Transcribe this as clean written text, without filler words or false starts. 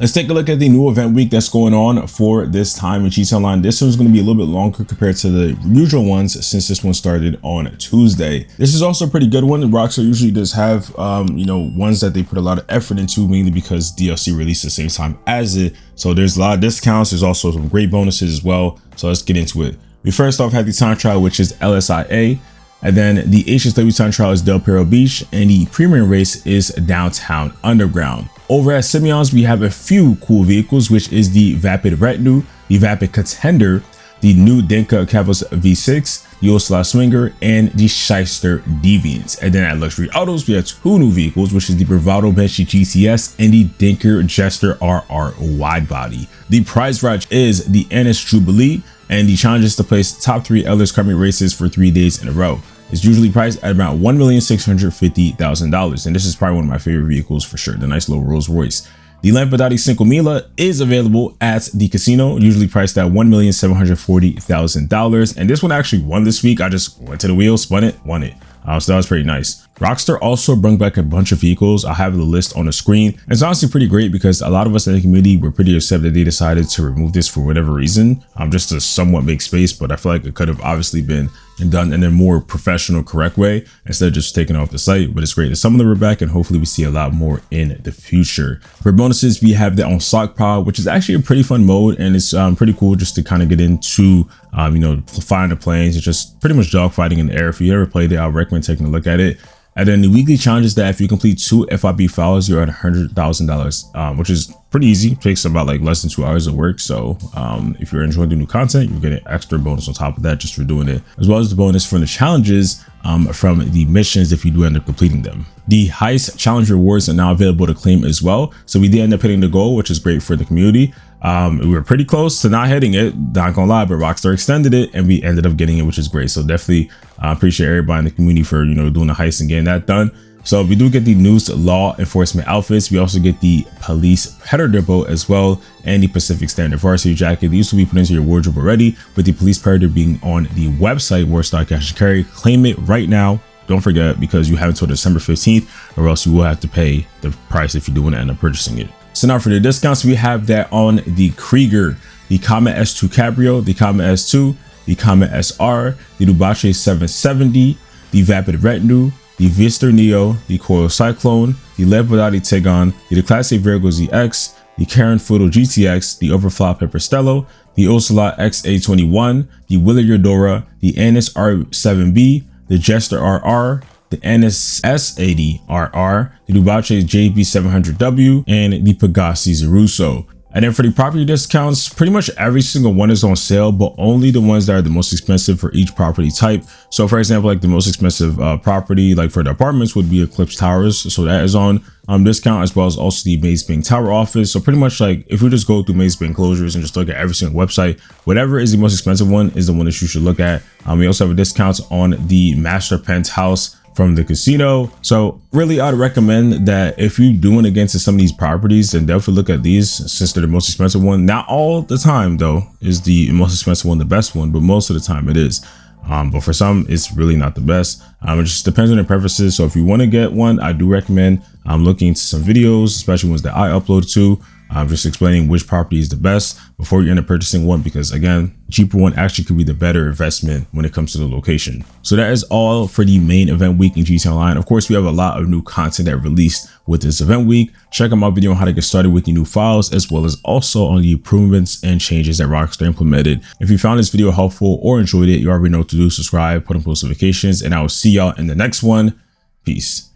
Let's take a look at the new event week that's going on for this time in GTA Online. This one's going to be a little bit longer compared to the usual ones since this one started on Tuesday. This is also a pretty good one. Rockstar usually does have, ones that they put a lot of effort into, mainly because DLC released at the same time as it. So there's a lot of discounts. There's also some great bonuses as well. So let's get into it. We first off had the time trial, which is LSIA. And then the HSW time trial is Del Perro Beach, and the premium race is Downtown Underground. Over at Simeon's, we have a few cool vehicles, which is the Vapid Retinue, the Vapid Contender, the new Denka Cavos V6, the Ocelot Swinger, and the Shyster Deviants. And then at Luxury Autos, we have two new vehicles, which is the Bravado Banshee GTS and the Dinker Jester RR Wide Body. The prize range is the Ennis Jubilee, and the challenge is to place top 3 Elders Karmic races for 3 days in a row. It's usually priced at about $1,650,000, and this is probably one of my favorite vehicles for sure, the nice little Rolls Royce. The Lampadati 5,000 is available at the casino, usually priced at $1,740,000, and this one actually won this week. I just went to the wheel, spun it, won it. So that was pretty nice. Rockstar also brought back a bunch of vehicles. I'll have the list on the screen. It's honestly pretty great because a lot of us in the community were pretty upset that they decided to remove this for whatever reason, just to somewhat make space, but I feel like it could have obviously been done in a more professional, correct way instead of just taking off the site. But it's great that some of them are back, and hopefully we see a lot more in the future. For bonuses, we have the On Stockpile, which is actually a pretty fun mode, and it's pretty cool just to kind of get into flying the planes and just pretty much dogfighting in the air. If you ever played it, I would recommend taking a look at it. And then the weekly challenge is that if you complete 2 FIB files, you're at $100,000, which is pretty easy. It takes about like less than 2 hours of work. So if you're enjoying the new content, you get an extra bonus on top of that just for doing it, as well as the bonus from the challenges from the missions if you do end up completing them. The heist challenge rewards are now available to claim as well. So we did end up hitting the goal, which is great for the community. We were pretty close to not hitting it, not gonna lie, but Rockstar extended it and we ended up getting it, which is great. So definitely appreciate everybody in the community for doing the heist and getting that done. So we do get the newest law enforcement outfits. We also get the police predator boat as well, and the Pacific Standard varsity jacket. These will be put into your wardrobe already, with the police predator being on the website Warstar Cash and Carry. Claim it right now. Don't forget, because you have until December 15th, or else you will have to pay the price if you do want to end up purchasing it. So now for the discounts, we have that on the Krieger, the Comet S2 Cabrio, the Comet S2, the Comet SR, the Dubache 770, the Vapid Retinue, the Vista Neo, the Coil Cyclone, the Lampadati Tigon, the Class A Virgo ZX, the Karen Fudo GTX, the Overflow Pepperstello, the Ocelot XA21, the Willer Eudora, the Annis R7B, the Jester RR, the Ennis S80RR, the Dubache JB700W, and the Pegassi Zeruso. And then for the property discounts, pretty much every single one is on sale, but only the ones that are the most expensive for each property type. So for example, like the most expensive property, like for the apartments, would be Eclipse Towers. So that is on discount, as well as also the Maze Bank Tower office. So pretty much like if we just go through Maze Bank closures and just look at every single website, whatever is the most expensive one is the one that you should look at. We also have a discount on the Master Penthouse from the casino. So really, I'd recommend that if you doing against some of these properties, then definitely look at these, since they're the most expensive one. Not all the time though is the most expensive one the best one, but most of the time it is. But for some, it's really not the best. It just depends on your preferences. So if you want to get one, I do recommend looking into some videos, especially ones that I upload to, just explaining which property is the best before you end up purchasing one, because again, cheaper one actually could be the better investment when it comes to the location. So that is all for the main event week in GTA Online. Of course, we have a lot of new content that released with this event week. Check out my video on how to get started with the new files, as well as also on the improvements and changes that Rockstar implemented. If you found this video helpful or enjoyed it, you already know what to do. Subscribe, put on post notifications, and I will see y'all in the next one. Peace.